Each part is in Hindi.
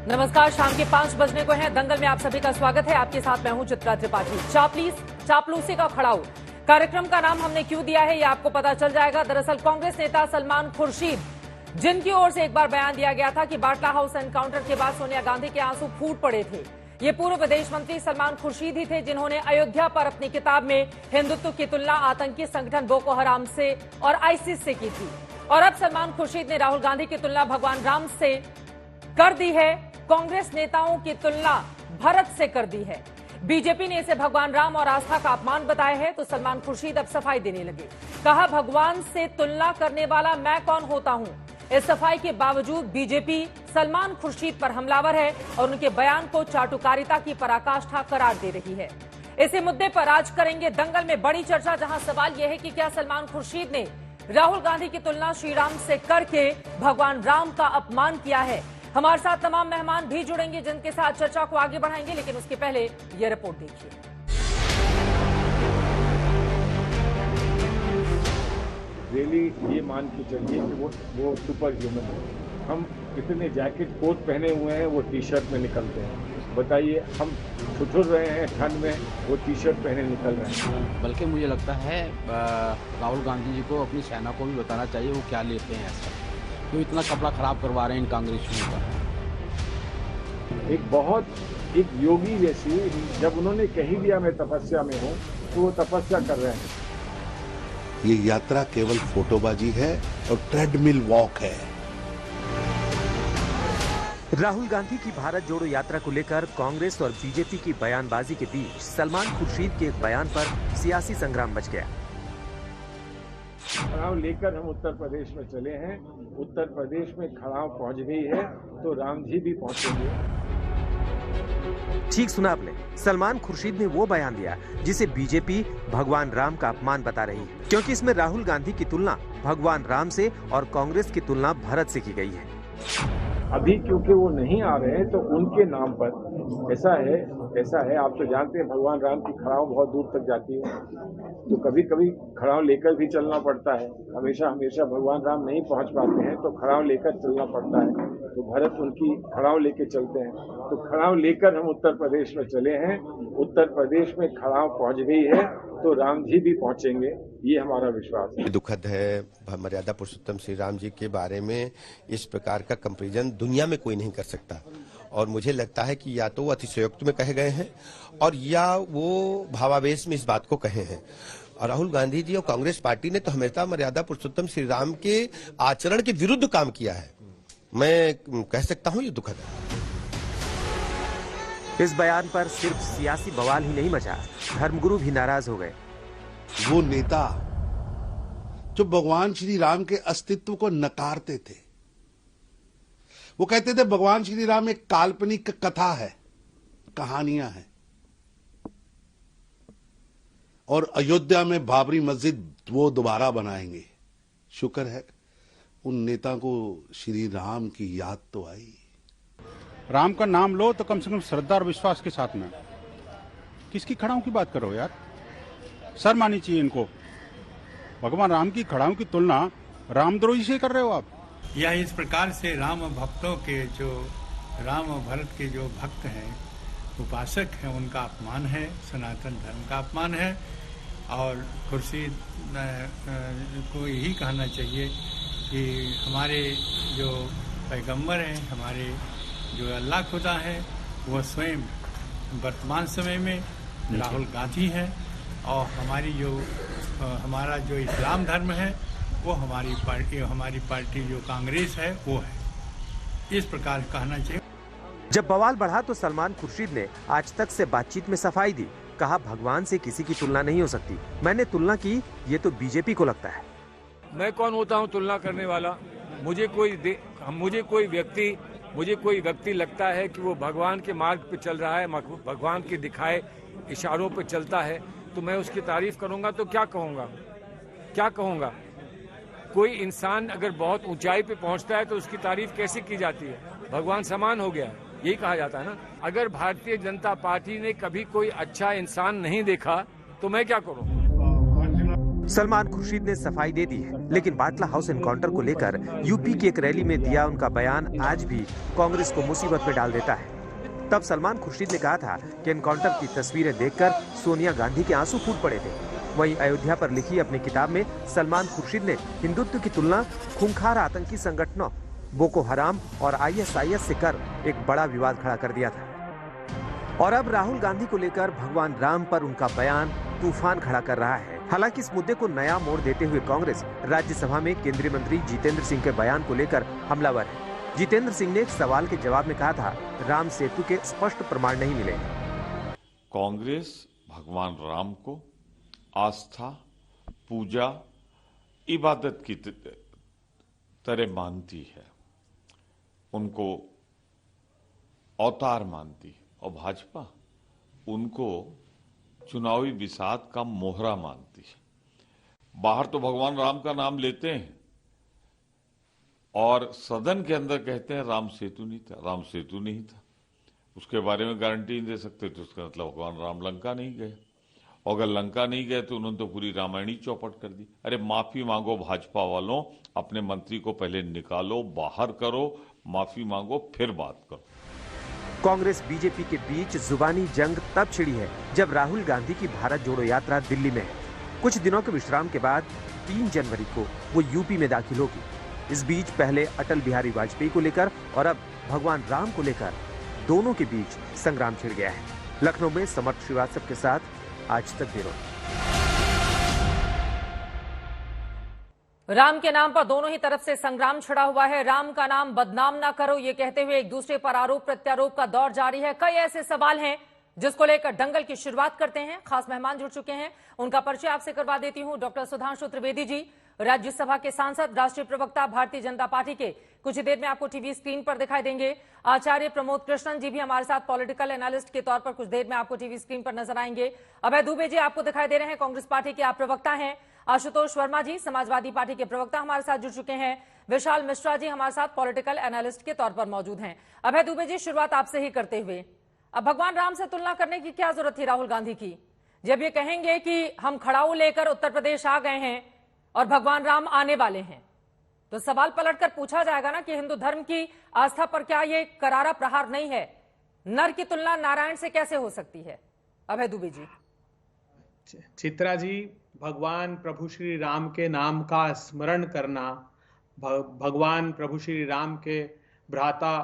नमस्कार, शाम के 5 बजने को है। दंगल में आप सभी का स्वागत है। आपके साथ मैं हूं चित्रा त्रिपाठी। चापलूसी का खड़ाऊ कार्यक्रम का नाम हमने क्यों दिया है, ये आपको पता चल जाएगा। दरअसल कांग्रेस नेता सलमान खुर्शीद, जिनकी ओर से एक बार बयान दिया गया था कि बाटला हाउस एनकाउंटर के बाद सोनिया गांधी के आंसू फूट पड़े थे, ये पूर्व विदेश मंत्री सलमान खुर्शीद ही थे जिन्होंने अयोध्या पर अपनी किताब में हिंदुत्व की तुलना आतंकी संगठन बोको हराम से और आईसिस से की थी। और अब सलमान खुर्शीद ने राहुल गांधी की तुलना भगवान राम से कर दी है, कांग्रेस नेताओं की तुलना भरत से कर दी है। बीजेपी ने इसे भगवान राम और आस्था का अपमान बताया है, तो सलमान खुर्शीद अब सफाई देने लगे। कहा, भगवान से तुलना करने वाला मैं कौन होता हूं। इस सफाई के बावजूद बीजेपी सलमान खुर्शीद पर हमलावर है और उनके बयान को चाटुकारिता की पराकाष्ठा करार दे रही है। इसी मुद्दे पर आज करेंगे दंगल में बड़ी चर्चा, जहां सवाल यह है कि क्या सलमान खुर्शीद ने राहुल गांधी की तुलना श्री राम से करके भगवान राम का अपमान किया है। हमारे साथ तमाम मेहमान भी जुड़ेंगे जिनके साथ चर्चा को आगे बढ़ाएंगे, लेकिन उसके पहले यह रिपोर्ट देखिए। रैली ये मान के चलिए कि वो सुपर ह्यूमन है। हम इतने जैकेट कोट पहने हुए हैं, वो टी शर्ट में निकलते हैं। बताइए, हम ठुठुर रहे हैं ठंड में, वो टी शर्ट पहने निकल रहे हैं। बल्कि मुझे लगता है राहुल गांधी जी को अपनी सेना को भी बताना चाहिए वो क्या लेते हैं ऐसा, तो इतना कपड़ा खराब करवा रहे हैं इन कांग्रेसियों का। एक योगी जैसी, जब उन्होंने कही दिया मैं तपस्या में हूँ, तो वो तपस्या कर रहे हैं। ये यात्रा केवल फोटोबाजी है और ट्रेडमिल वॉक है। राहुल गांधी की भारत जोड़ो यात्रा को लेकर कांग्रेस और बीजेपी की बयानबाजी के बीच सलमान खुर्शीद के एक बयान पर सियासी संग्राम मच गया। खड़ाव लेकर हम उत्तर प्रदेश में चले हैं। उत्तर प्रदेश में खड़ाव पहुंच गई है, तो राम जी भी पहुंचेंगे। ठीक सुना आपने, सलमान खुर्शीद ने वो बयान दिया जिसे बीजेपी भगवान राम का अपमान बता रही है, क्योंकि इसमें राहुल गांधी की तुलना भगवान राम से और कांग्रेस की तुलना भरत से की गई है। अभी क्योंकि वो नहीं आ रहे हैं, तो उनके नाम पर ऐसा है। आप तो जानते हैं भगवान राम की खड़ाव बहुत दूर तक जाती है, तो कभी कभी खड़ाव लेकर भी चलना पड़ता है। हमेशा भगवान राम नहीं पहुंच पाते हैं, तो खड़ाव लेकर चलना पड़ता है। तो भरत उनकी खड़ाव लेके चलते हैं, तो खड़ाव लेकर हम उत्तर प्रदेश में चले हैं। उत्तर प्रदेश में खड़ाव पहुंच गई है, तो राम जी भी पहुंचेंगे, ये हमारा विश्वास है। दुखद है, मर्यादा पुरुषोत्तम श्री राम जी के बारे में इस प्रकार का कंपैरिजन दुनिया में कोई नहीं कर सकता। और मुझे लगता है कि या तो वो अतिशयोक्त में कहे गए हैं और या वो भावावेश में इस बात को कहे हैं। और राहुल गांधी जी और कांग्रेस पार्टी ने तो हमेशा मर्यादा पुरुषोत्तम श्री राम के आचरण के विरुद्ध काम किया है। मैं कह सकता हूं ये दुखद है। इस बयान पर सिर्फ सियासी बवाल ही नहीं मचा, धर्मगुरु भी नाराज हो गए। वो नेता जो भगवान श्री राम के अस्तित्व को नकारते थे, वो कहते थे भगवान श्री राम एक काल्पनिक कथा है, कहानियां हैं, और अयोध्या में बाबरी मस्जिद वो दोबारा बनाएंगे। शुक्र है उन नेता को श्री राम की याद तो आई। राम का नाम लो तो कम से कम श्रद्धा और विश्वास के साथ में। किसकी खड़ाओं की बात करो यार, शर्म आनी चाहिए इनको। भगवान राम की खड़ाओं की तुलना रामद्रोही से कर रहे हो आप। यह इस प्रकार से राम भक्तों के, जो राम और भरत के जो भक्त हैं, उपासक हैं, उनका अपमान है, सनातन धर्म का अपमान है। और खुर्शीद को यही कहना चाहिए कि हमारे जो पैगंबर हैं, हमारे जो अल्लाह खुदा है, वह स्वयं वर्तमान समय में राहुल गांधी है, और हमारा जो इस्लाम धर्म है वो हमारी पार्टी जो कांग्रेस है वो है। इस प्रकार कहना चाहिए। जब बवाल बढ़ा तो सलमान खुर्शीद ने आज तक से बातचीत में सफाई दी। कहा, भगवान से किसी की तुलना नहीं हो सकती। मैंने तुलना की, ये तो बीजेपी को लगता है। मैं कौन होता हूँ तुलना करने वाला? मुझे कोई व्यक्ति लगता है कि वो भगवान के मार्ग पे चल रहा है, भगवान के दिखाए इशारों पे चलता है, तो मैं उसकी तारीफ करूंगा तो क्या कहूंगा? कोई इंसान अगर बहुत ऊंचाई पे पहुंचता है तो उसकी तारीफ कैसे की जाती है? भगवान समान हो गया, यही कहा जाता है ना। अगर भारतीय जनता पार्टी ने कभी कोई अच्छा इंसान नहीं देखा तो मैं क्या करूं? सलमान खुर्शीद ने सफाई दे दी है, लेकिन बाटला हाउस एनकाउंटर को लेकर यूपी की एक रैली में दिया उनका बयान आज भी कांग्रेस को मुसीबत में डाल देता है। तब सलमान खुर्शीद ने कहा था कि एनकाउंटर की तस्वीरें देखकर सोनिया गांधी के आंसू फूट पड़े थे। वहीं अयोध्या पर लिखी अपनी किताब में सलमान खुर्शीद ने हिंदुत्व की तुलना खूंखार आतंकी संगठनों बोको हराम और ISIS से कर एक बड़ा विवाद खड़ा कर दिया था। और अब राहुल गांधी को लेकर भगवान राम पर उनका बयान तूफान खड़ा कर रहा है। हालांकि इस मुद्दे को नया मोड़ देते हुए कांग्रेस राज्यसभा में केंद्रीय मंत्री जितेंद्र सिंह के बयान को लेकर हमलावर है। जितेंद्र सिंह ने एक सवाल के जवाब में कहा था, राम सेतु के स्पष्ट प्रमाण नहीं मिले। कांग्रेस भगवान राम को आस्था, पूजा, इबादत की तरह मानती है, उनको अवतार मानती है, और भाजपा उनको चुनावी बिसात का मोहरा मानती है। बाहर तो भगवान राम का नाम लेते हैं और सदन के अंदर कहते हैं राम सेतु नहीं था, राम सेतु नहीं था। उसके बारे में गारंटी नहीं दे सकते, तो उसका मतलब भगवान राम लंका नहीं गए। और अगर लंका नहीं गए तो उन्होंने तो पूरी रामायणी चौपट कर दी। अरे माफी मांगो भाजपा वालों, अपने मंत्री को पहले निकालो, बाहर करो, माफी मांगो, फिर बात करो। कांग्रेस बीजेपी के बीच जुबानी जंग तब छिड़ी है जब राहुल गांधी की भारत जोड़ो यात्रा दिल्ली में है। कुछ दिनों के विश्राम के बाद 3 जनवरी को वो यूपी में दाखिल होगी। इस बीच पहले अटल बिहारी वाजपेयी को लेकर और अब भगवान राम को लेकर दोनों के बीच संग्राम छिड़ गया है। लखनऊ में समर्थ श्रीवास्तव के साथ आज तक ब्यूरो। राम के नाम पर दोनों ही तरफ से संग्राम छिड़ा हुआ है। राम का नाम बदनाम ना करो, ये कहते हुए एक दूसरे पर आरोप प्रत्यारोप का दौर जारी है। कई ऐसे सवाल हैं जिसको लेकर दंगल की शुरुआत करते हैं। खास मेहमान जुड़ चुके हैं, उनका परिचय आपसे करवा देती हूं। डॉक्टर सुधांशु त्रिवेदी जी, राज्यसभा के सांसद, राष्ट्रीय प्रवक्ता भारतीय जनता पार्टी के, कुछ ही देर में आपको टीवी स्क्रीन पर दिखाई देंगे। आचार्य प्रमोद कृष्णन जी भी हमारे साथ पॉलिटिकल एनालिस्ट के तौर पर कुछ देर में आपको टीवी स्क्रीन पर नजर आएंगे। अभय दुबे जी आपको दिखाई दे रहे हैं, कांग्रेस पार्टी के आप प्रवक्ता हैं। आशुतोष वर्मा जी समाजवादी पार्टी के प्रवक्ता हमारे साथ जुड़ चुके हैं। विशाल मिश्रा जी हमारे साथ पॉलिटिकल एनालिस्ट के तौर पर मौजूद हैं। अभय दुबे जी, शुरुआत आपसे ही करते हुए, अब भगवान राम से तुलना करने की क्या जरूरत थी राहुल गांधी की? जब ये कहेंगे कि हम खड़ाऊ लेकर उत्तर प्रदेश आ गए हैं और भगवान राम आने वाले हैं, तो सवाल पलटकर पूछा जाएगा ना कि हिंदू धर्म की आस्था पर क्या ये करारा प्रहार नहीं है? नर की तुलना नारायण से कैसे हो सकती है? अभय दुबे जी। चित्रा जी, भगवान प्रभु श्री राम के नाम का स्मरण करना, भगवान प्रभु श्री राम के भ्राता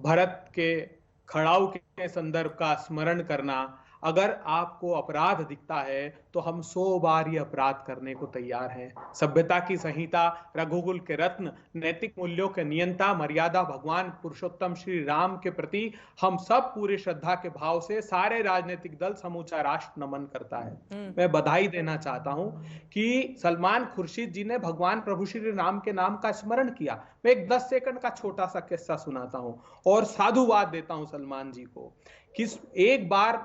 भरत के खड़ाऊ के संदर्भ का स्मरण करना, अगर आपको अपराध दिखता है तो हम 100 बार ये अपराध करने को तैयार हैं। सभ्यता की संहिता, रघुकुल के रत्न, नैतिक मूल्यों के नियंता, मर्यादा भगवान पुरुषोत्तम श्री राम के प्रति हम सब पूरे श्रद्धा के भाव से सारे राजनीतिक दल, समूचा राष्ट्र नमन करता है। मैं बधाई देना चाहता हूं कि सलमान खुर्शीद जी ने भगवान प्रभु श्री राम के नाम का स्मरण किया। मैं एक 10 सेकंड का छोटा सा किस्सा सुनाता हूं और साधुवाद देता हूं सलमान जी को। कि एक बार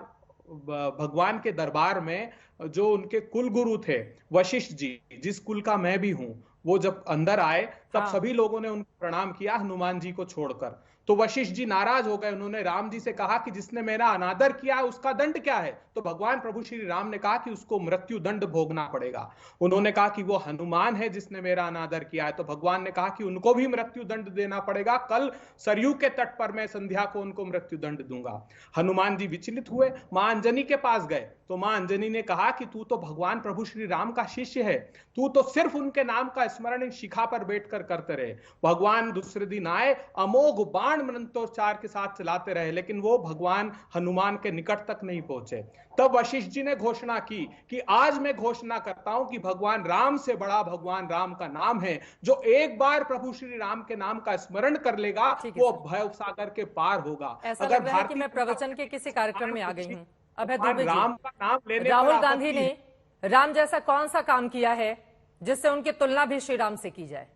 भगवान के दरबार में जो उनके कुल गुरु थे वशिष्ठ जी, जिस कुल का मैं भी हूं, वो जब अंदर आए तब सभी लोगों ने उनको प्रणाम किया हनुमान जी को छोड़कर। तो वशिष्ठ जी नाराज हो गए। उन्होंने राम जी से कहा कि जिसने मेरा अनादर किया है उसका दंड क्या है? तो भगवान प्रभु श्री राम ने कहा कि उसको मृत्यु दंड भोगना पड़ेगा। उन्होंने कहा कि वो हनुमान है जिसने मेरा अनादर किया है, तो भगवान ने कहा कि उनको भी मृत्यु दंड देना पड़ेगा। कल सरयू के तट पर मैं संध्या को उनको मृत्यु दंड दूंगा। हनुमान जी विचलित हुए, मां अंजनी के पास गए, तो मां अंजनी ने कहा कि तू तो भगवान प्रभु श्री राम का शिष्य है, तू तो सिर्फ उनके नाम का स्मरण शिखा पर बैठकर करते रहे। भगवान दूसरे दिन आए, अमोघ बाण मंत्रोच्चार के साथ चलाते रहे, लेकिन वो भगवान हनुमान के निकट तक नहीं पहुंचे। तब वशिष्ठ जी ने घोषणा की कि आज मैं घोषणा करता हूं कि भगवान राम से बड़ा भगवान राम का नाम है। जो एक बार प्रभु श्री राम के नाम का स्मरण कर लेगा वो भव सागर के पार होगा। ऐसा लग रहा है कि मैं प्रवचन के किसी कार्यक्रम में आ गई हूं। अभय दुबे जी, राम का नाम लेने राहुल गांधी ने राम जैसा कौन सा काम किया है जिससे उनकी तुलना भी श्री राम से की जाए?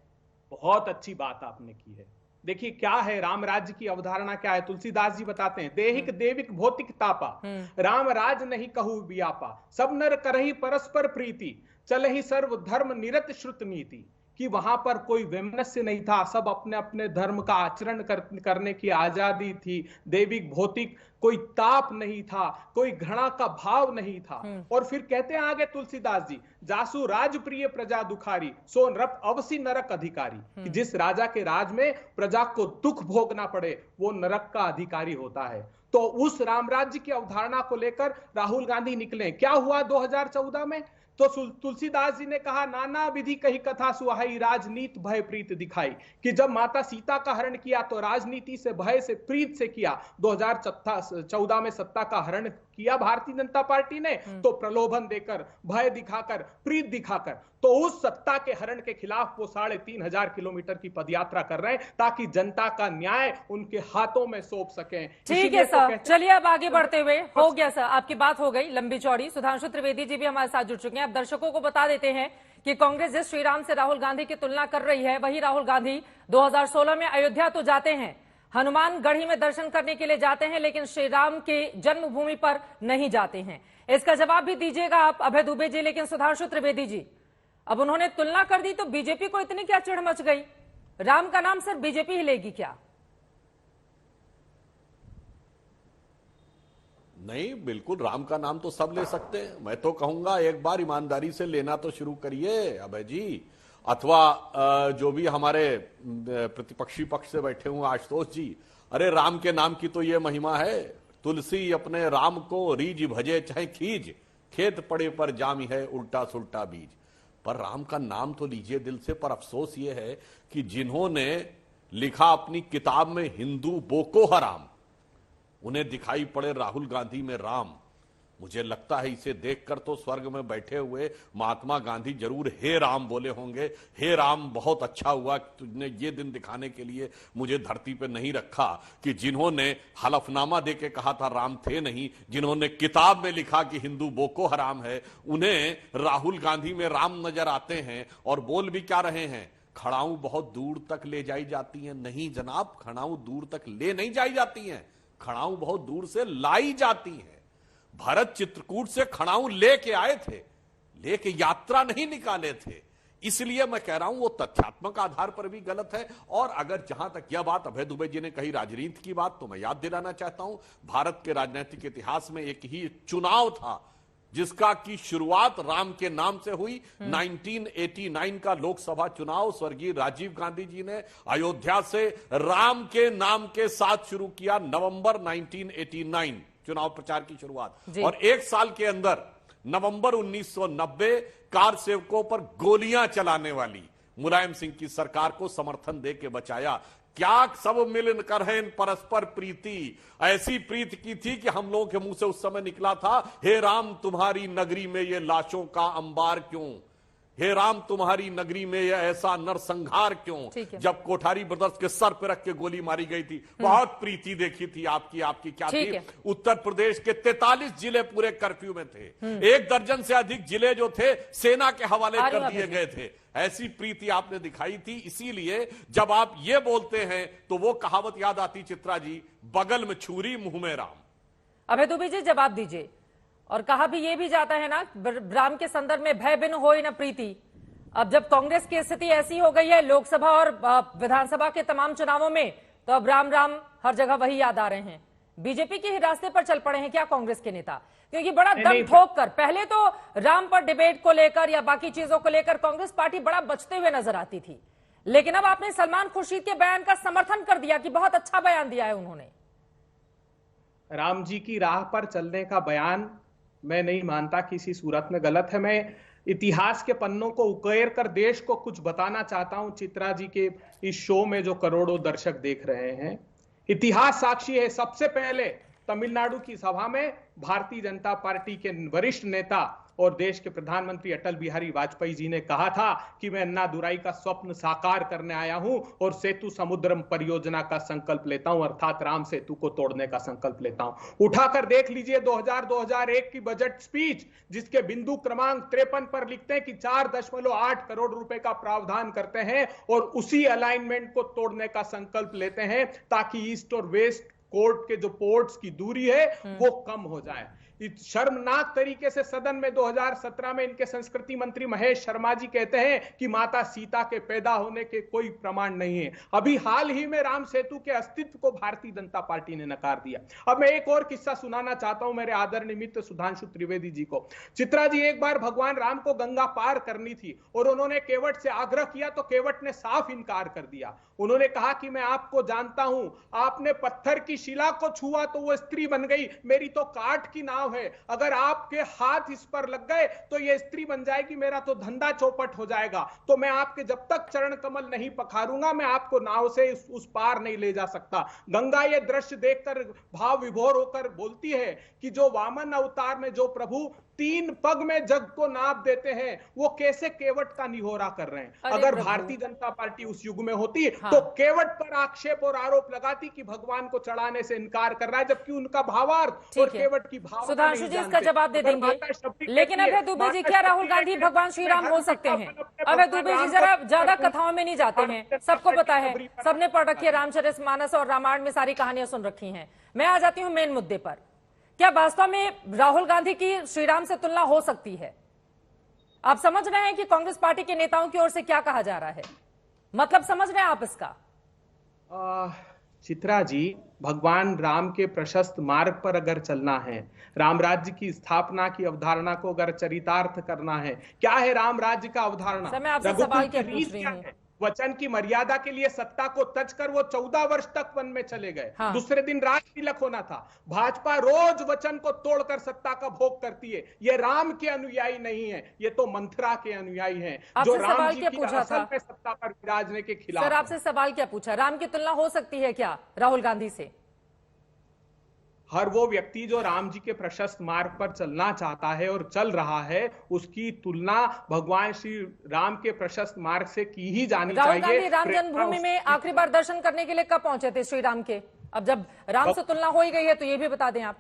बहुत अच्छी बात आपने की है। देखिए क्या है राम राज्य की अवधारणा क्या है? तुलसीदास जी बताते हैं, देहिक देविक भौतिक तापा, राम राज नहीं कहू व्यापा, सब नर करही परस्पर प्रीति, चलहि सर्व धर्म निरत श्रुत नीति। कि वहां पर कोई वैमनस्य नहीं था, सब अपने अपने धर्म का आचरण करने की आजादी थी, दैविक भौतिक कोई ताप नहीं था, कोई घृणा का भाव नहीं था। और फिर कहते हैं आगे तुलसीदास जी, जासु राजप्रिय प्रजा दुखारी सो नृप अवसी नरक अधिकारी, कि जिस राजा के राज में प्रजा को दुख भोगना पड़े वो नरक का अधिकारी होता है। तो उस रामराज्य की अवधारणा को लेकर राहुल गांधी निकले। क्या हुआ 2014 में? तो तुलसीदास जी ने कहा, नाना विधि कही कथा सुहाई राजनीति भय प्रीत दिखाई, कि जब माता सीता का हरण किया तो राजनीति से, भय से, प्रीत से किया। 2014 में सत्ता का हरण किया भारतीय जनता पार्टी ने, तो प्रलोभन देकर, भय दिखाकर, प्रीत दिखाकर, तो उस सत्ता के हरण के खिलाफ वो 3,500 किलोमीटर की पदयात्रा कर रहे हैं ताकि जनता का न्याय उनके हाथों में सौंप सकें। ठीक है सर, चलिए अब आगे बढ़ते हुए, हो गया सर, आपकी बात हो गई लंबी चौड़ी। सुधांशु त्रिवेदी जी भी हमारे साथ जुड़ चुके हैं। अब दर्शकों को बता देते हैं कि कांग्रेस जिस श्रीराम से राहुल गांधी की तुलना कर रही है, वही राहुल गांधी 2016 में अयोध्या तो जाते हैं, हनुमानगढ़ी में दर्शन करने के लिए जाते हैं, लेकिन श्रीराम के जन्मभूमि पर नहीं जाते हैं। इसका जवाब भी दीजिएगा आप अभय दुबे जी। लेकिन सुधांशु त्रिवेदी जी, अब उन्होंने तुलना कर दी तो बीजेपी को इतनी क्या चिढ़ मच गई? राम का नाम सिर्फ बीजेपी ही लेगी क्या? नहीं, बिल्कुल राम का नाम तो सब ले सकते हैं। मैं तो कहूंगा एक बार ईमानदारी से लेना तो शुरू करिए अभय जी, अथवा जो भी हमारे प्रतिपक्षी पक्ष से बैठे हुए आशुतोष जी, अरे राम के नाम की तो ये महिमा है, तुलसी अपने राम को रीज भजे चाहे खीज, खेत पड़े पर जामी है उल्टा सुल्टा बीज। पर राम का नाम तो लीजिए दिल से। पर अफसोस ये है कि जिन्होंने लिखा अपनी किताब में हिंदू बोको हराम, उन्हें दिखाई पड़े राहुल गांधी में राम। मुझे लगता है इसे देखकर तो स्वर्ग में बैठे हुए महात्मा गांधी जरूर हे राम बोले होंगे, हे राम बहुत अच्छा हुआ कि तुझने ये दिन दिखाने के लिए मुझे धरती पे नहीं रखा, कि जिन्होंने हलफनामा देके कहा था राम थे नहीं, जिन्होंने किताब में लिखा कि हिंदू बोको हराम है, उन्हें राहुल गांधी में राम नजर आते हैं। और बोल भी क्या रहे हैं, खड़ाऊ बहुत दूर तक ले जाई जाती हैं। नहीं जनाब, खड़ाऊ दूर तक ले नहीं जाई जाती हैं, खड़ाऊ बहुत दूर से लाई जाती हैं। भरत चित्रकूट से खड़ाऊ लेके आए थे, लेके यात्रा नहीं निकाले थे। इसलिए मैं कह रहा हूं वो तथ्यात्मक आधार पर भी गलत है। और अगर जहां तक यह बात अभय दुबे जी ने कही राजनीति की बात, तो मैं याद दिलाना चाहता हूं भारत के राजनीतिक इतिहास में एक ही चुनाव था जिसका की शुरुआत राम के नाम से हुई। 1989 का लोकसभा चुनाव स्वर्गीय राजीव गांधी जी ने अयोध्या से राम के नाम के साथ शुरू किया। नवंबर 1989 चुनाव प्रचार की शुरुआत, और एक साल के अंदर नवंबर 1990 कार सेवकों पर गोलियां चलाने वाली मुलायम सिंह की सरकार को समर्थन दे के बचाया। क्या सब मिलकर है परस्पर प्रीति, ऐसी प्रीति की थी कि हम लोगों के मुंह से उस समय निकला था, हे राम तुम्हारी नगरी में ये लाशों का अंबार क्यों, हे राम तुम्हारी नगरी में यह ऐसा नरसंहार क्यों। जब कोठारी ब्रदर्स के सर पर रख के गोली मारी गई थी, बहुत प्रीति देखी थी आपकी क्या थी। उत्तर प्रदेश के 43 जिले पूरे कर्फ्यू में थे, 1 दर्जन से अधिक जिले जो थे सेना के हवाले कर दिए गए थे। ऐसी प्रीति आपने दिखाई थी। इसीलिए जब आप ये बोलते हैं तो वो कहावत याद आती चित्रा जी, बगल में छुरी मुंह में राम। अभय दुबे जी जवाब दीजिए। और कहा भी ये भी जाता है ना, राम के संदर्भ में भय बिन होई न प्रीति। अब जब कांग्रेस की स्थिति ऐसी हो गई है लोकसभा और विधानसभा के तमाम चुनावों में, तो अब राम राम हर जगह वही याद आ रहे हैं। बीजेपी के ही रास्ते पर चल पड़े हैं क्या कांग्रेस के नेता? क्योंकि बड़ा दम ठोक कर पहले तो राम पर डिबेट को लेकर या बाकी चीजों को लेकर कांग्रेस पार्टी बड़ा बचते हुए नजर आती थी, लेकिन अब आपने सलमान खुर्शीद के बयान का समर्थन कर दिया कि बहुत अच्छा बयान दिया है उन्होंने। राम जी की राह पर चलने का बयान मैं नहीं मानता किसी सूरत में गलत है। मैं इतिहास के पन्नों को उकेर कर देश को कुछ बताना चाहता हूं चित्रा जी के इस शो में जो करोड़ों दर्शक देख रहे हैं। इतिहास साक्षी है, सबसे पहले तमिलनाडु की सभा में भारतीय जनता पार्टी के वरिष्ठ नेता और देश के प्रधानमंत्री अटल बिहारी वाजपेयी जी ने कहा था कि मैं अन्नादुराई का स्वप्न साकार करने आया हूं और सेतु समुद्रम परियोजना का संकल्प लेता हूं, अर्थात राम सेतु को तोड़ने का संकल्प लेता हूं। उठाकर देख लीजिए 2000-2001 की बजट स्पीच, जिसके बिंदु क्रमांक 53 पर लिखते हैं कि 4.8 करोड़ रुपए का प्रावधान करते हैं और उसी अलाइनमेंट को तोड़ने का संकल्प लेते हैं ताकि ईस्ट और वेस्ट कोर्ट के जो पोर्ट्स की दूरी है वो कम हो जाए। शर्मनाक तरीके से सदन में 2017 में इनके संस्कृति मंत्री महेश शर्मा जी कहते हैं कि माता सीता के पैदा होने के कोई प्रमाण नहीं है। अभी हाल ही में राम सेतु के अस्तित्व को भारतीय जनता पार्टी ने नकार दिया। अब मैं एक और किस्सा सुनाना चाहता हूं मेरे आदरणीय मित्र सुधांशु त्रिवेदी जी को। चित्रा जी, एक बार भगवान राम को गंगा पार करनी थी और उन्होंने केवट से आग्रह किया तो केवट ने साफ इनकार कर दिया। उन्होंने कहा कि मैं आपको जानता हूं, आपने पत्थर की शिला को छुआ तो वो स्त्री बन गई, मेरी तो काठ की नाव है, अगर आपके हाथ इस पर लग गए तो ये स्त्री बन जाएगी, मेरा तो धंधा चौपट हो जाएगा। तो मैं आपके जब तक चरण कमल नहीं पखारूंगा मैं आपको नाव से उस पार नहीं ले जा सकता। गंगा ये दृश्य देखकर भाव विभोर होकर बोलती है कि जो वामन अवतार में जो प्रभु 3 पग में जग को नाप देते हैं वो कैसे केवट का निहोरा कर रहे हैं। अगर भारतीय जनता पार्टी उस युग में होती तो केवट पर आक्षेप और आरोप लगाती कि भगवान को चढ़ाने से इनकार कर रहा है, जबकि उनका भावार्थ और केवट की भावना सुधांशु जी इसका जवाब दे देंगे। लेकिन अभय दुबे जी, क्या राहुल गांधी भगवान श्री राम हो सकते हैं? अभय दुबे जी जरा ज्यादा कथाओं में नहीं जाते हैं, सबको पता है, सबने पढ़ रखी है रामचरितमानस और रामायण में सारी कहानियां सुन रखी हैं। मैं आ जाती हूं मेन मुद्दे पर। क्या वास्तव में राहुल गांधी की श्री राम से तुलना हो सकती है? आप समझ रहे हैं कि कांग्रेस पार्टी के नेताओं की ओर से क्या कहा जा रहा है? मतलब समझ रहे हैं आप इसका? चित्रा जी, भगवान राम के प्रशस्त मार्ग पर अगर चलना है, राम राज्य की स्थापना की अवधारणा को अगर चरितार्थ करना है, क्या है राम राज्य का अवधारणा? मैं आपसे सवाल क्या पूछ रही हूं? वचन की मर्यादा के लिए सत्ता को तज कर वो 14 वर्ष तक वन में चले गए। दूसरे दिन राज तिलक होना था। भाजपा रोज वचन को तोड़कर सत्ता का भोग करती है। ये राम के अनुयायी नहीं है, ये तो मंथरा के अनुयायी हैं, जो राम जी की असल में सत्ता पर विराजने के खिलाफ। सर, आपसे सवाल क्या पूछा? राम की तुलना हो सकती है क्या राहुल गांधी से? हर वो व्यक्ति जो राम जी के प्रशस्त मार्ग पर चलना चाहता है और चल रहा है, उसकी तुलना भगवान श्री राम के प्रशस्त मार्ग से की ही जानी चाहिए। राहुल गांधी राम जन्मभूमि में आखिरी बार दर्शन करने के लिए कब पहुंचे थे श्री राम के? अब जब राम से तुलना हो ही गई है तो ये भी बता दें आप।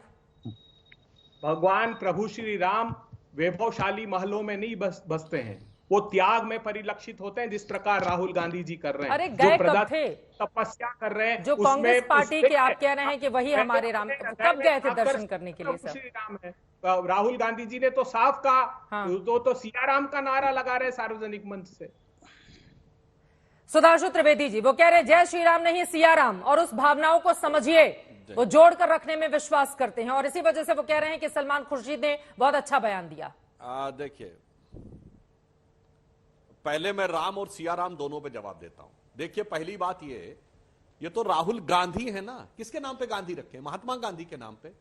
भगवान प्रभु श्री राम वैभवशाली महलों में नहीं बसते हैं, वो त्याग में परिलक्षित होते हैं, जिस प्रकार राहुल गांधी जी कर रहे हैं। अरे गए कब थे? तपस्या कर रहे हैं जो कांग्रेस पार्टी के आप कह रहे हैं कि वही हमारे राम, कब गए थे दर्शन करने के लिए? श्री राम है। राहुल गांधी जी ने तो साफ कहा, तो सिया राम का नारा लगा रहे सार्वजनिक मंच से। सुधांशु त्रिवेदी जी वो कह रहे जय श्री राम नहीं सिया राम, और उस भावनाओं को समझिए, वो जोड़कर रखने में विश्वास करते हैं, और इसी वजह से वो कह रहे हैं कि सलमान खुर्शीद ने बहुत अच्छा बयान दिया। देखिए, पहले मैं राम और सिया राम दोनों पे जवाब देता हूं। देखिए, पहली बात ये तो राहुल गांधी है ना, किसके नाम पे गांधी रखे? महात्मा गांधी के नाम पे।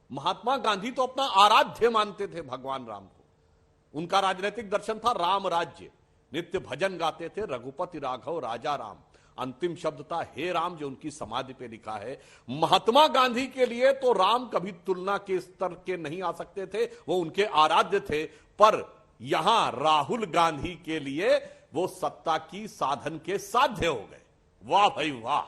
महात्मा गांधी तो अपना आराध्य मानते थे भगवान राम को। उनका राजनीतिक दर्शन था राम राज्य। नित्य भजन गाते थे, रघुपति राघव राजा राम। अंतिम शब्द था हे राम, जो उनकी समाधि पे लिखा है। महात्मा गांधी के लिए तो राम कभी तुलना के स्तर के नहीं आ सकते थे, वो उनके आराध्य थे। पर यहां राहुल गांधी के लिए वो सत्ता की साधन के साध्य हो गए। वाह भाई वाह,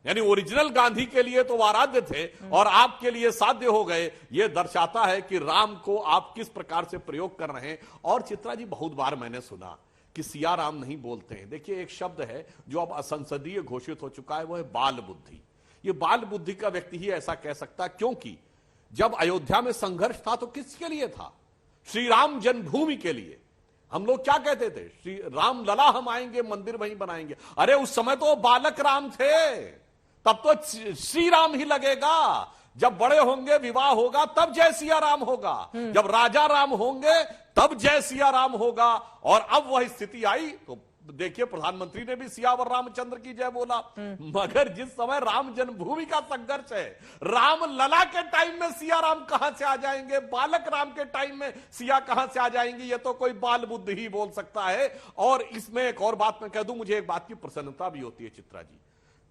यानी ओरिजिनल गांधी के लिए तो आराध्य थे और आपके लिए साध्य हो गए। यह दर्शाता है कि राम को आप किस प्रकार से प्रयोग कर रहे हैं। और चित्रा जी, बहुत बार मैंने सुना कि सिया राम नहीं बोलते हैं। देखिए, एक शब्द है जो अब असंसदीय घोषित हो चुका है, वो है बाल बुद्धि। ये बाल बुद्धि का व्यक्ति ही ऐसा कह सकता, क्योंकि जब अयोध्या में संघर्ष था तो किसके लिए था? श्री राम जन्मभूमि के लिए। हम लोग क्या कहते थे? श्री राम लला हम आएंगे, मंदिर वहीं बनाएंगे। अरे उस समय तो बालक राम थे, तब तो श्री राम ही लगेगा। जब बड़े होंगे, विवाह होगा, तब जय सिया राम होगा। जब राजा राम होंगे तब जय सिया राम होगा। और अब वह स्थिति आई तो देखिए, प्रधानमंत्री ने भी सियावर रामचंद्र की जय बोला। मगर जिस समय राम जन्मभूमि का संघर्ष है, राम लला के टाइम में सिया राम कहां से आ जाएंगे? बालक राम के टाइम में सिया कहां से आ जाएंगी? ये तो कोई बाल बुद्धि ही बोल सकता है। और इसमें एक और बात मैं कह दूं, मुझे एक बात की प्रसन्नता भी होती है चित्रा जी।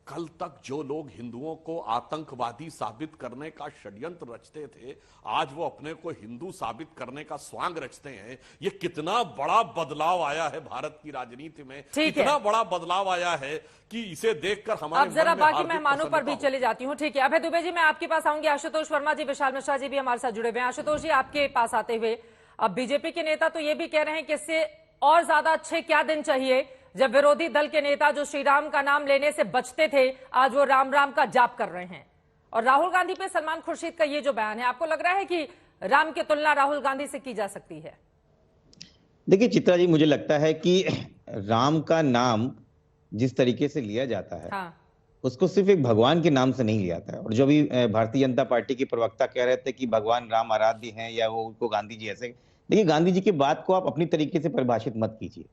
कल तक जो लोग हिंदुओं को आतंकवादी साबित करने का षड्यंत्र रचते थे, आज वो अपने को हिंदू साबित करने का स्वांग रचते हैं। ये कितना बड़ा बदलाव आया है भारत की राजनीति में, कितना बड़ा बदलाव आया है कि इसे देखकर हमारे अब जरा बाकी मेहमानों पर भी चले जाती हूँ। ठीक है, अभय दुबे जी मैं आपके पास आऊंगी। आशुतोष वर्मा जी, विशाल मिश्रा जी भी हमारे साथ जुड़े हुए हैं। आशुतोष जी, आपके पास आते हुए, अब बीजेपी के नेता तो ये भी कह रहे हैं कि इससे और ज्यादा अच्छे क्या दिन चाहिए जब विरोधी दल के नेता जो श्री राम का नाम लेने से बचते थे, आज वो राम राम का जाप कर रहे हैं। और राहुल गांधी पे सलमान खुर्शीद का ये जो बयान है, आपको लग रहा है कि राम की तुलना राहुल गांधी से की जा सकती है? देखिए चित्रा जी, मुझे लगता है कि राम का नाम जिस तरीके से लिया जाता है, हाँ। उसको सिर्फ एक भगवान के नाम से नहीं लिया जाता है। और जो भी भारतीय जनता पार्टी के प्रवक्ता कह रहे थे कि भगवान राम आराध्य हैं या वो उनको गांधी जी ऐसे, देखिए गांधी जी की बात को आप अपनी तरीके से परिभाषित मत कीजिए।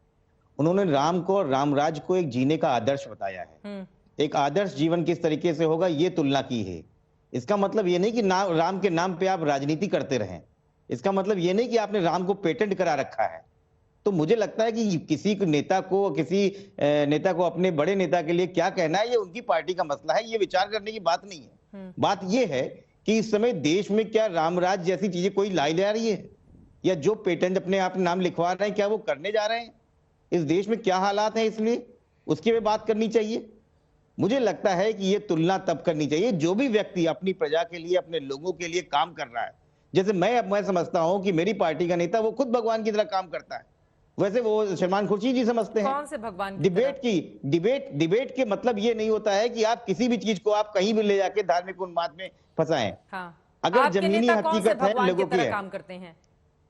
उन्होंने राम को और रामराज को एक जीने का आदर्श बताया है। एक आदर्श जीवन किस तरीके से होगा ये तुलना की है। इसका मतलब ये नहीं कि राम के नाम पे आप राजनीति करते रहें। इसका मतलब ये नहीं कि आपने राम को पेटेंट करा रखा है। तो मुझे लगता है कि किसी नेता को अपने बड़े नेता के लिए क्या कहना है, ये उनकी पार्टी का मसला है, ये विचार करने की बात नहीं है। बात ये है कि इस समय देश में क्या रामराज जैसी चीजें कोई लाई जा रही है, या जो पेटेंट अपने आप नाम लिखवा रहे हैं क्या वो करने जा रहे हैं? इस देश में क्या हालात हैं, इसलिए उसकी भी बात करनी चाहिए। मुझे लगता है कि ये तुलना तब करनी चाहिए जो भी व्यक्ति अपनी प्रजा के लिए, अपने लोगों के लिए काम कर रहा है। जैसे मैं समझता हूं कि मेरी पार्टी का नेता वो खुद भगवान की तरह काम करता है, वैसे वो सलमान खुर्शीद जी समझते हैं। कौन से भगवान? डिबेट के मतलब ये नहीं होता है कि आप किसी भी चीज को आप कहीं भी ले जाके धार्मिक उन्माद में फंसाएं। हाँ। अगर जमीनी हकीकत है लोगों की है। काम करते हैं?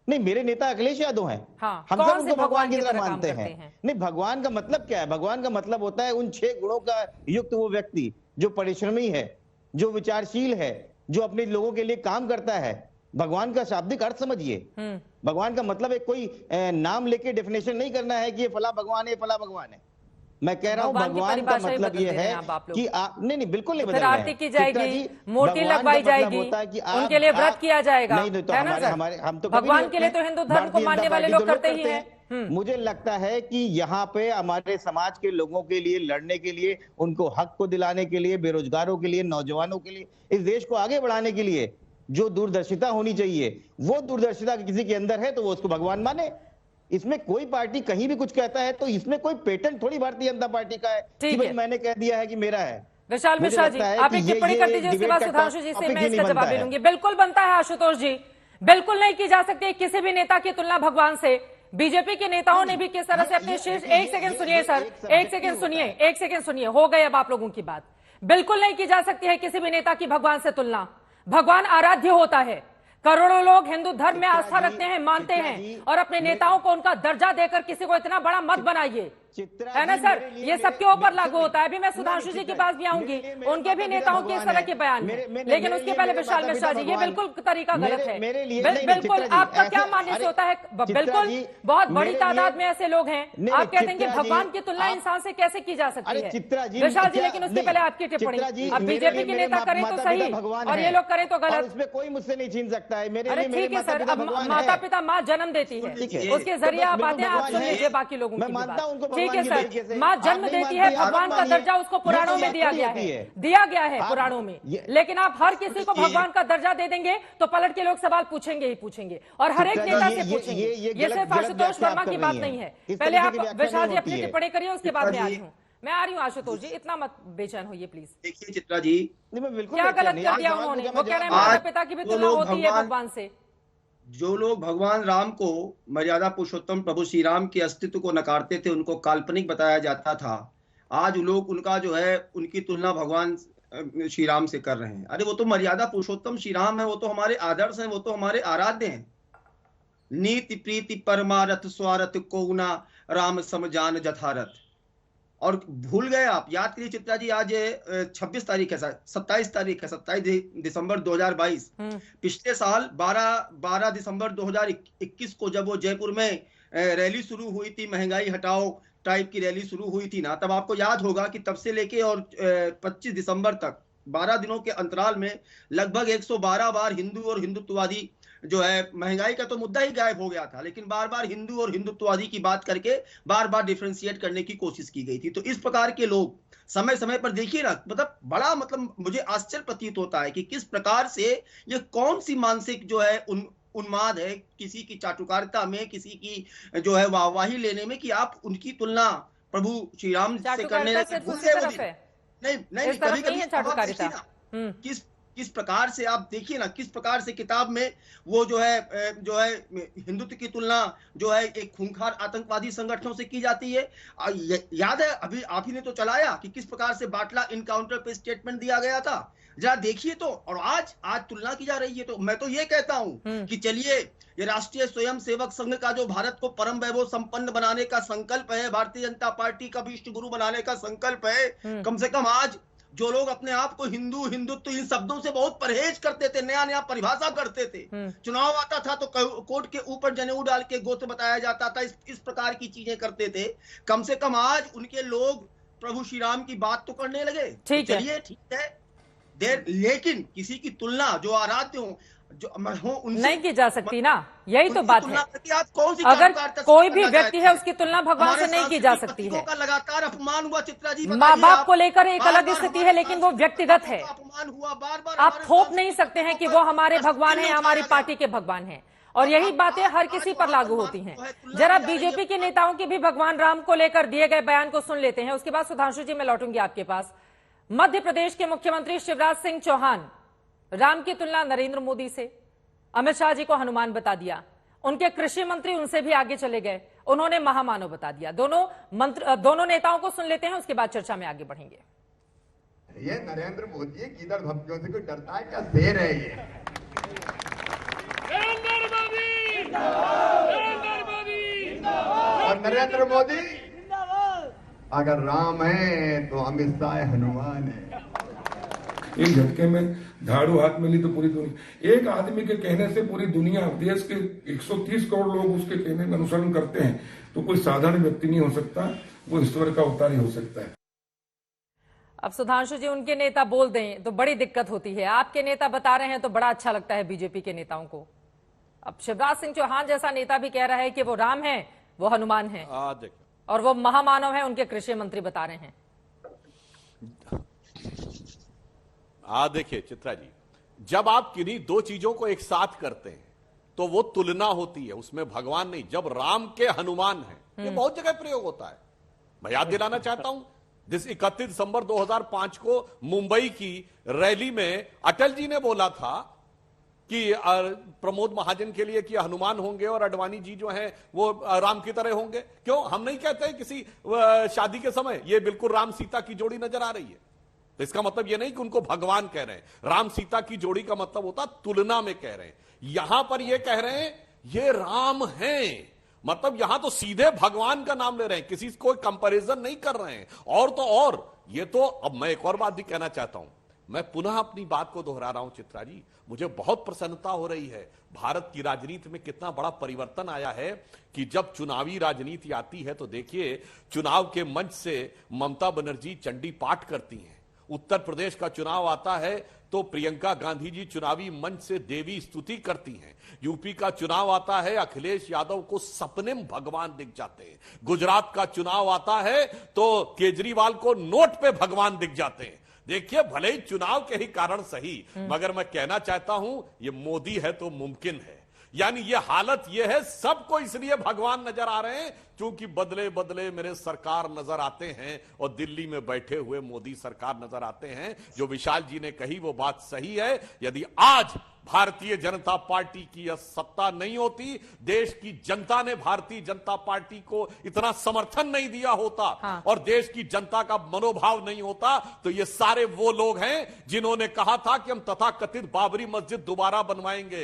नहीं, मेरे नेता अखिलेश यादव हैं। हाँ, हम सब उनको भगवान की तरह मानते हैं। नहीं, भगवान का मतलब क्या है? भगवान का मतलब होता है उन 6 गुणों का युक्त वो व्यक्ति जो परिश्रमी है, जो विचारशील है, जो अपने लोगों के लिए काम करता है। भगवान का शाब्दिक अर्थ समझिए। भगवान का मतलब है कोई नाम लेके डेफिनेशन नहीं करना है कि ये फला भगवान है, फला भगवान है। मैं कह रहा हूँ भगवान का मतलब ये है कि आप नहीं बिल्कुल नहीं बदल रहे हैं। आरती की जाएगी, मूर्ति लगवाई जाएगी, उनके लिए व्रत किया जाएगा। नहीं तो हमारे हम तो भगवान के लिए तो हिंदू धर्म को मानने वाले लोग करते ही हैं। मुझे लगता है कि यहाँ पे हमारे समाज के लोगों के लिए लड़ने के लिए, उनको हक को दिलाने के लिए, बेरोजगारों के लिए, नौजवानों के लिए, इस देश को आगे बढ़ाने के लिए जो दूरदर्शिता होनी चाहिए, वो दूरदर्शिता किसी के अंदर है तो वो उसको भगवान माने। इसमें कोई पार्टी कहीं भी कुछ कहता है तो इसमें कोई पेटेंट थोड़ी भारतीय जनता पार्टी का है कि भाई मैंने कह दिया है कि मेरा है। विशाल मिश्रा जी, आप एक टिप्पणी कर दीजिए, उसके बाद सुधांशु जी से मैं इसका जवाब ले लूंगी। बिल्कुल बनता है आशुतोष जी, बिल्कुल नहीं की जा सकती किसी भी नेता की तुलना भगवान से। बीजेपी के नेताओं ने भी किस तरह से अपने शीर्ष, एक सेकंड सुनिए सर, एक सेकंड सुनिए, हो गए अब आप लोगों की बात। बिल्कुल नहीं की जा सकती है किसी भी नेता की भगवान से तुलना। भगवान आराध्य होता है। करोड़ों लोग हिंदू धर्म में आस्था रखते हैं, मानते हैं, और अपने नेताओं को उनका दर्जा देकर किसी को इतना बड़ा मत बनाइए, है ना सर? ये सबके ऊपर लागू होता है। अभी मैं सुधांशु जी के पास भी आऊंगी, उनके भी नेताओं के इस तरह के बयान हैं, लेकिन उसके पहले विशाल मिश्रा जी, ये बिल्कुल तरीका गलत है। बिल्कुल आपका क्या मानने से होता है? बिल्कुल बहुत बड़ी तादाद में ऐसे लोग हैं, आप कहते हैं कि भगवान की तुलना इंसान से कैसे की जा सकती है, विशाल जी? लेकिन उसके पहले आपकी टिप्पणी, अब बीजेपी के नेता करें तो सही और ये लोग करें तो गलत, इसमें कोई मुझसे नहीं छीन सकता है। अरे ठीक है सर, अब माता पिता माँ जन्म देती है, उसके जरिए आप आते हैं, आप सुन लीजिए बाकी लोगों की बात। ठीक है सर, माँ जन्म देती है, भगवान का दर्जा उसको पुराणों में दिया गया है पुराणों में, लेकिन आप हर किसी को भगवान का दर्जा दे देंगे तो पलट के लोग सवाल पूछेंगे ही पूछेंगे, और हर एक नेता से पूछेंगे। ये सिर्फ आशुतोष वर्मा की बात नहीं है। पहले आप विशाल जी अपनी टिप्पणी करिए, उसके बाद मैं आ रही हूँ आशुतोष जी, इतना मत बेचैन होइए प्लीज। देखिए चित्रा जी, क्या गलत कर दिया उन्होंने? वो कह रहे हैं माता पिता की भी तुलना होती है भगवान से। जो लोग भगवान राम को, मर्यादा पुरुषोत्तम प्रभु श्री राम के अस्तित्व को नकारते थे, उनको काल्पनिक बताया जाता था, आज लोग उनका जो है उनकी तुलना भगवान श्री राम से कर रहे हैं। अरे वो तो मर्यादा पुरुषोत्तम श्री राम है, वो तो हमारे आदर्श हैं, वो तो हमारे आराध्य हैं। नीति प्रीति परमारथ स्वारथ कोना राम समजान जथारथ। और भूल गए आप, याद करिए चित्रा जी, आज 26 तारीख है, 27 तारीख है, 27 दिसंबर 2022। पिछले साल 12 दिसंबर 2021 को जब वो जयपुर में रैली शुरू हुई थी, महंगाई हटाओ टाइप की रैली शुरू हुई थी ना, तब आपको याद होगा कि तब से लेके और 25 दिसंबर तक 12 दिनों के अंतराल में लगभग 112 बार हिंदू और हिंदुत्ववादी जो है, महंगाई का तो मुद्दा ही गायब हो गया था, लेकिन बार बार हिंदू और हिंदुत्ववादी की बात करके बार बार डिफरेंशिएट करने की कोशिश की गई थी। तो इस प्रकार के लोग समय समय पर देखिए ना, मतलब बड़ा मुझे आश्चर्य प्रतीत होता है कि किस प्रकार से ये कौन सी मानसिक जो है उन्माद है किसी की चाटुकारिता में, किसी की जो है वाहवाही लेने में, कि आप उनकी तुलना प्रभु श्री राम से करने लगे। नहीं, कभी कभी किस प्रकार से आप देखिए ना, किस प्रकार से किताब में वो जो है हिंदुत्व की तुलना जो है एक खूंखार आतंकवादी संगठनों से की जाती है। याद है अभी आप ही ने तो चलाया कि किस प्रकार से बाटला इनकाउंटर पे स्टेटमेंट दिया गया था, जरा देखिए तो। और आज तुलना की जा रही है। तो मैं तो ये कहता हूं कि चलिए, ये राष्ट्रीय स्वयंसेवक संघ का जो भारत को परम वैभव संपन्न बनाने का संकल्प है, भारतीय जनता पार्टी का विश्व गुरु बनाने का संकल्प है, कम से कम आज जो लोग अपने आप को हिंदुत्व इन शब्दों से बहुत परहेज करते थे, नया नया परिभाषा करते थे, चुनाव आता था तो कोर्ट के ऊपर जनेऊ डाल के गोत्र बताया जाता था, इस प्रकार की चीजें करते थे। कम से कम आज उनके लोग प्रभु श्री राम की बात तो करने लगे। चलिए ठीक है, लेकिन किसी की तुलना जो आराध्य हो, जो उनसे नहीं की जा सकती ना, यही तो बात है। आप कौन सी अगर कोई भी व्यक्ति है उसकी तुलना भगवान से नहीं की जा सकती है। का लगातार अपमान हुआ चित्रा जी, माँ बाप को लेकर एक अलग स्थिति है, लेकिन वो व्यक्तिगत है। अपमान हुआ बार-बार। आप थोप नहीं सकते हैं कि वो हमारे भगवान है, हमारी पार्टी के भगवान है, और यही बातें हर किसी पर लागू होती हैं। जरा बीजेपी के नेताओं के भी भगवान राम को लेकर दिए गए बयान को सुन लेते हैं, उसके बाद सुधांशु जी मैं लौटूंगी आपके पास। मध्य प्रदेश के मुख्यमंत्री शिवराज सिंह चौहान राम की तुलना नरेंद्र मोदी से, अमित शाह जी को हनुमान बता दिया, उनके कृषि मंत्री उनसे भी आगे चले गए, उन्होंने महामानव बता दिया। दोनों नेताओं को सुन लेते हैं, उसके बाद चर्चा में आगे बढ़ेंगे। ये नरेंद्र मोदी गीदड़ भक्तों से कोई डरता है क्या? शेर है ये। और नरेंद्र मोदी अगर राम है तो अमित शाह हनुमान है। एक झटके में झाड़ू हाथ में ली तो पूरी दुनिया, एक आदमी के कहने से पूरी दुनिया, देश के 130 करोड़ लोग उसके कहने में अनुसरण करते हैं, तो कोई साधारण व्यक्ति नहीं हो सकता, वो ईश्वर का अवतार ही हो सकता है। अब सुधांशु जी, उनके नेता बोल दें तो बड़ी दिक्कत होती है, आपके नेता बता रहे हैं तो बड़ा अच्छा लगता है बीजेपी के नेताओं को। अब शिवराज सिंह चौहान जैसा नेता भी कह रहा है कि वो राम है, वो हनुमान है, और वो महामानव है, उनके कृषि मंत्री बता रहे हैं। देखिए चित्रा जी, जब आप किन्हीं दो चीजों को एक साथ करते हैं तो वो तुलना होती है, उसमें भगवान नहीं। जब राम के हनुमान है, ये बहुत जगह प्रयोग होता है। मैं याद दिलाना चाहता हूं, 31 दिसंबर 2005 को मुंबई की रैली में अटल जी ने बोला था कि प्रमोद महाजन के लिए कि हनुमान होंगे और अडवाणी जी जो हैं वो राम की तरह होंगे। क्यों हम नहीं कहते किसी शादी के समय ये बिल्कुल राम सीता की जोड़ी नजर आ रही है? तो इसका मतलब ये नहीं कि उनको भगवान कह रहे हैं। राम सीता की जोड़ी का मतलब होता तुलना में कह रहे हैं। यहां पर ये कह रहे हैं ये राम हैं, मतलब यहां तो सीधे भगवान का नाम ले रहे हैं, किसी कोई कंपैरिजन नहीं कर रहे हैं। और तो और ये तो, अब मैं एक और बात भी कहना चाहता हूं, मैं पुनः अपनी बात को दोहरा रहा हूं चित्रा जी, मुझे बहुत प्रसन्नता हो रही है। भारत की राजनीति में कितना बड़ा परिवर्तन आया है कि जब चुनावी राजनीति आती है तो देखिए, चुनाव के मंच से ममता बनर्जी चंडी पाठ करती हैं। उत्तर प्रदेश का चुनाव आता है तो प्रियंका गांधी जी चुनावी मंच से देवी स्तुति करती हैं। यूपी का चुनाव आता है, अखिलेश यादव को सपने में भगवान दिख जाते हैं। गुजरात का चुनाव आता है तो केजरीवाल को नोट पे भगवान दिख जाते हैं। देखिए, भले ही चुनाव के ही कारण सही, मगर मैं कहना चाहता हूं ये मोदी है तो मुमकिन है। यानी ये हालत ये है, सबको इसलिए भगवान नजर आ रहे हैं क्योंकि बदले बदले मेरे सरकार नजर आते हैं और दिल्ली में बैठे हुए मोदी सरकार नजर आते हैं। जो विशाल जी ने कही वो बात सही है। यदि आज भारतीय जनता पार्टी की यह सत्ता नहीं होती, देश की जनता ने भारतीय जनता पार्टी को इतना समर्थन नहीं दिया होता, और देश की जनता का मनोभाव नहीं होता, तो ये सारे वो लोग हैं जिन्होंने कहा था कि हम तथाकथित बाबरी मस्जिद दोबारा बनवाएंगे।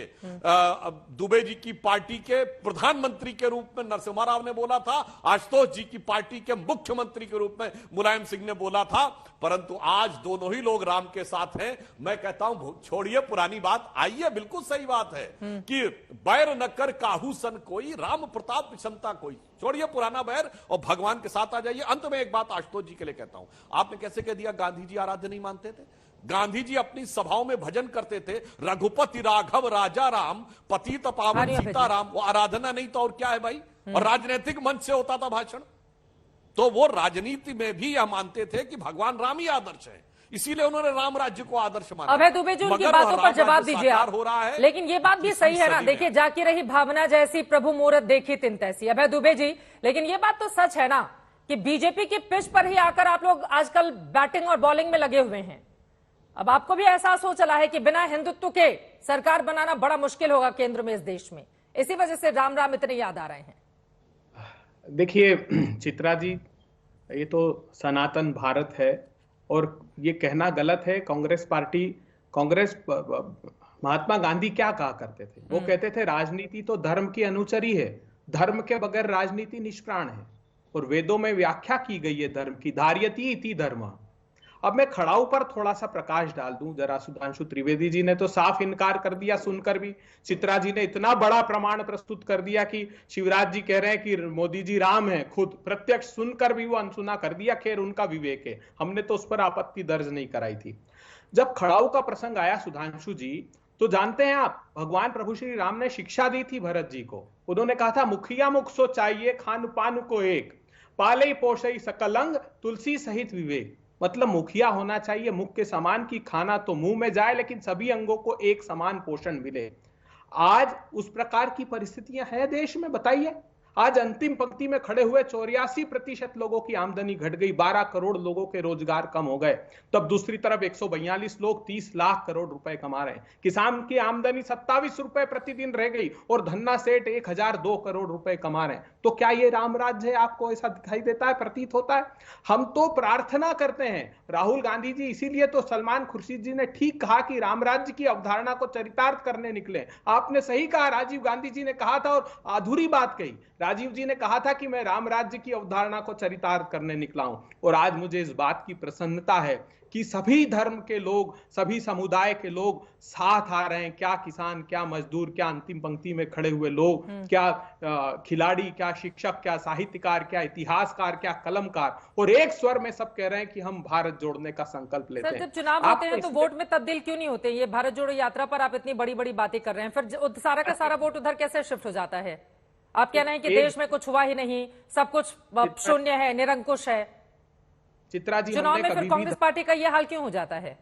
दुबे जी की पार्टी के प्रधानमंत्री के रूप में नरसिम्हा राव ने बोला था, आशुतोष जी की पार्टी के मुख्यमंत्री के रूप में मुलायम सिंह ने बोला था, परंतु आज दोनों ही लोग राम के साथ हैं। मैं कहता हूं छोड़िए पुरानी बात, आइए, बिल्कुल सही बात है कि बैर न कर काहू सन कोई, राम प्रताप क्षमता कोई। छोड़िए पुराना बैर और भगवान के साथ आ जाइए। अंत में एक बात आशुतोष जी के लिए कहता हूं, आपने कैसे कह दिया गांधी जी आराध्य नहीं मानते थे? गांधी जी अपनी सभाओं में भजन करते थे, रघुपति राघव राजा राम, पतित पावन सीता राम। वो आराधना नहीं तो और क्या है भाई? और राजनीतिक मंच से होता था भाषण। तो वो राजनीति में भी यह मानते थे कि भगवान राम ही आदर्श है, इसीलिए उन्होंने राम राज्य को आदर्श माना। अभय दुबे जी, उनकी बातों पर जवाब दीजिए आप। हो रहा है, लेकिन ये बात भी सही है ना, देखिए, जाकी रही भावना जैसी प्रभु मूरत देखी तिन तैसी। अभय दुबे जी, लेकिन ये बात तो सच है ना कि बीजेपी की पिच पर ही आकर आप लोग आजकल बैटिंग और बॉलिंग में लगे हुए हैं। अब आपको भी एहसास हो चला है कि बिना हिंदुत्व के सरकार बनाना बड़ा मुश्किल होगा केंद्र में इस देश में, इसी वजह से राम राम इतने याद आ रहे हैं। देखिए चित्रा जी, ये तो सनातन भारत है और ये कहना गलत है। कांग्रेस महात्मा गांधी क्या कहा करते थे? वो कहते थे राजनीति तो धर्म की अनुचरी है, धर्म के बगैर राजनीति निष्प्राण है। और वेदों में व्याख्या की गई है धर्म की, धार्यति इति धर्म। अब मैं खड़ाऊ पर थोड़ा सा प्रकाश डाल दूं जरा। सुधांशु त्रिवेदी जी ने तो साफ इनकार कर दिया सुनकर भी। चित्रा जी ने इतना बड़ा प्रमाण प्रस्तुत कर दिया कि शिवराज जी कह रहे हैं कि मोदी जी राम है, खुद प्रत्यक्ष सुनकर भी वो अनसुना कर दिया। खैर उनका विवेक है, हमने तो उस पर आपत्ति दर्ज नहीं कराई थी। जब खड़ाऊ का प्रसंग आया सुधांशु जी, तो जानते हैं आप, भगवान प्रभु श्री राम ने शिक्षा दी थी भरत जी को। उन्होंने कहा था मुखिया मुख सो चाहिए, खान पान को एक, पाले पोषई सकलंग, तुलसी सहित विवेक। मतलब मुखिया होना चाहिए मुख के समान की खाना तो मुंह में जाए लेकिन सभी अंगों को एक समान पोषण मिले। आज उस प्रकार की परिस्थितियां हैं देश में, बताइए। आज अंतिम पंक्ति में खड़े हुए 84% लोगों की आमदनी घट गई, 12 करोड़ लोगों के रोजगार कम हो गए। तब दूसरी तरफ 142 लोग 30 लाख करोड़ रुपए कमा रहे हैं। किसान की आमदनी 27 रुपए प्रतिदिन रह गई और धन्ना सेठ 1002 करोड़ रुपए कमा रहे हैं। तो क्या ये राम राज्य है? आपको ऐसा दिखाई देता है, प्रतीत होता है? हम तो प्रार्थना करते हैं। राहुल गांधी जी, इसीलिए तो सलमान खुर्शीद जी ने ठीक कहा कि राम राज्य की अवधारणा को चरितार्थ करने निकले। आपने सही कहा, राजीव गांधी जी ने कहा था और अधूरी बात कही। राजीव जी ने कहा था कि मैं राम राज्य की अवधारणा को चरितार्थ करने निकला हूं। और आज मुझे इस बात की प्रसन्नता है कि सभी धर्म के लोग, सभी समुदाय के लोग साथ आ रहे हैं। क्या किसान, क्या मजदूर, क्या अंतिम पंक्ति में खड़े हुए लोग, क्या खिलाड़ी, क्या शिक्षक, क्या साहित्यकार, क्या इतिहासकार, क्या कलमकार, और एक स्वर में सब कह रहे हैं कि हम भारत जोड़ने का संकल्प लेते हैं। जब चुनाव होते हैं तो वोट में तब्दील क्यों नहीं होते? ये भारत जोड़ो यात्रा पर आप इतनी बड़ी बड़ी बातें कर रहे हैं, फिर सारा का सारा वोट उधर कैसे शिफ्ट हो जाता है? आप कहना है कि देश में कुछ हुआ ही नहीं, सब कुछ शून्य है, निरंकुश है। चित्रा जी, चुनाव में फिर कांग्रेस पार्टी का यह हाल क्यों हो जाता है?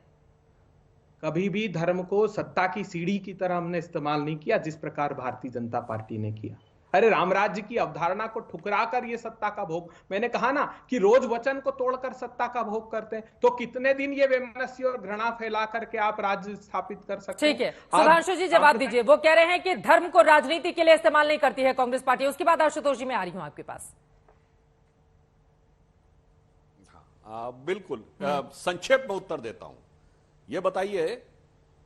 कभी भी धर्म को सत्ता की सीढ़ी की तरह हमने इस्तेमाल नहीं किया जिस प्रकार भारतीय जनता पार्टी ने किया। अरे राम राज्य की अवधारणा को ठुकराकर ये सत्ता का भोग, मैंने कहा ना कि रोज वचन को तोड़कर सत्ता का भोग करते हैं, तो कितने दिन ये वैमनस्य और घृणा फैला करके आप राज्य स्थापित कर सकते हैं? ठीक है, सुधांशु जी जवाब दीजिए। वो कह रहे हैं कि धर्म को राजनीति के लिए इस्तेमाल नहीं करती है कांग्रेस पार्टी। उसके बाद आशुतोष जी मैं आ रही हूं आपके पास। बिल्कुल, संक्षेप में उत्तर देता हूं। ये बताइए,